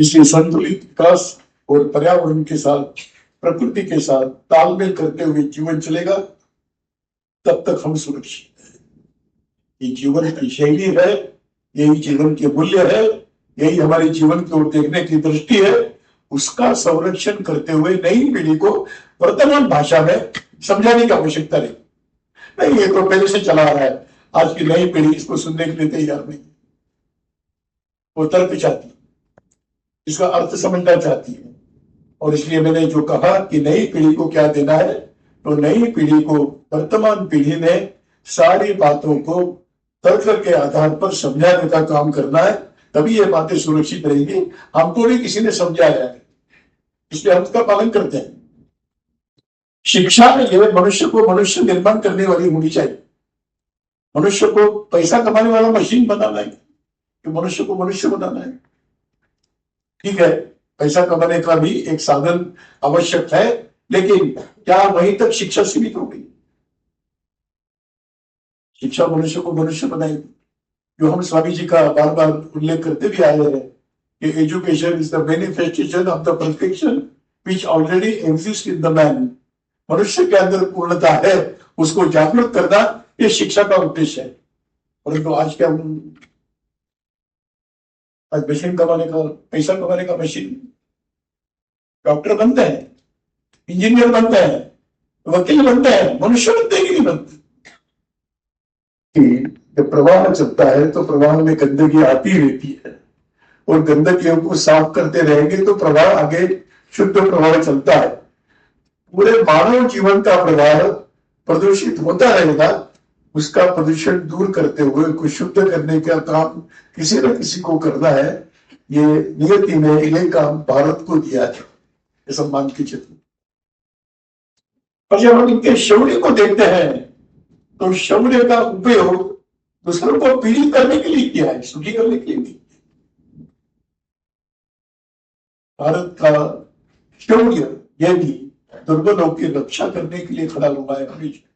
इसलिए संतुलित विकास और पर्यावरण के साथ, प्रकृति के साथ तालमेल करते हुए जीवन चलेगा, तब तक हम सुरक्षित हैं। ये जीवन की शैली है, यही जीवन के मूल्य है, यही हमारे जीवन की ओर देखने की दृष्टि है। उसका संरक्षण करते हुए नई पीढ़ी को वर्तमान भाषा में समझाने की आवश्यकता नहीं, ये तो पहले से चला आ रहा है। आज की नई पीढ़ी इसको सुनने के लिए तैयार नहीं, वो तर्क चाहती है, इसका अर्थ समझना चाहती है। और इसलिए मैंने जो कहा कि नई पीढ़ी को क्या देना है, तो नई पीढ़ी को वर्तमान पीढ़ी ने सारी बातों को तर्क के आधार पर समझाने का काम करना है, तभी ये बातें सुरक्षित रहेंगी। हमको भी किसी ने समझाया है, इसलिए हम उसका पालन करते हैं। शिक्षा ये मनुष्य को मनुष्य निर्माण करने वाली होनी चाहिए। मनुष्य को पैसा कमाने वाला मशीन बनाना है कि मनुष्य को मनुष्य बनाना है। ठीक है, पैसा कमाने का भी एक साधन आवश्यक है, लेकिन क्या वहीं तक शिक्षा सीमित हो गई? शिक्षा मनुष्य को मनुष्य बनाएगी। जो हम स्वामी जी का बार बार उल्लेख करते भी आए हैं कि education is the manifestation of the perfection which already exist in the man. मनुष्य के अंदर पूर्णता है, उसको जागृत करना ये शिक्षा का उद्देश्य है। परंतु आज क्या, आज मशीन कमाने का, पैसा कमाने का मशीन, डॉक्टर बनते हैं, इंजीनियर बनते हैं, वकील बनते हैं, मनुष्य बनते हैं कि नहीं बनते? जब प्रवाह चलता है तो प्रवाह में गंदगी आती रहती है, और गंदगियों को साफ करते रहेंगे तो प्रवाह आगे शुद्ध प्रवाह चलता है। पूरे मानव जीवन का प्रवाह प्रदूषित होता रहेगा, उसका प्रदूषण दूर करते हुए कुछ शुद्ध करने का काम किसी न किसी को करना है। ये नियति ने ये काम भारत को दिया है, ये सम्मान की चित्र। और जब हम इनके शौर्य को देखते हैं तो शौर्य का उपयोग दूसरों को पीड़ित करने के लिए किया है, सुखी करने के लिए नहीं। भारत का शौर्य यह भी दुर्बलों की रक्षा करने के लिए खड़ा हुआ है हमेशा।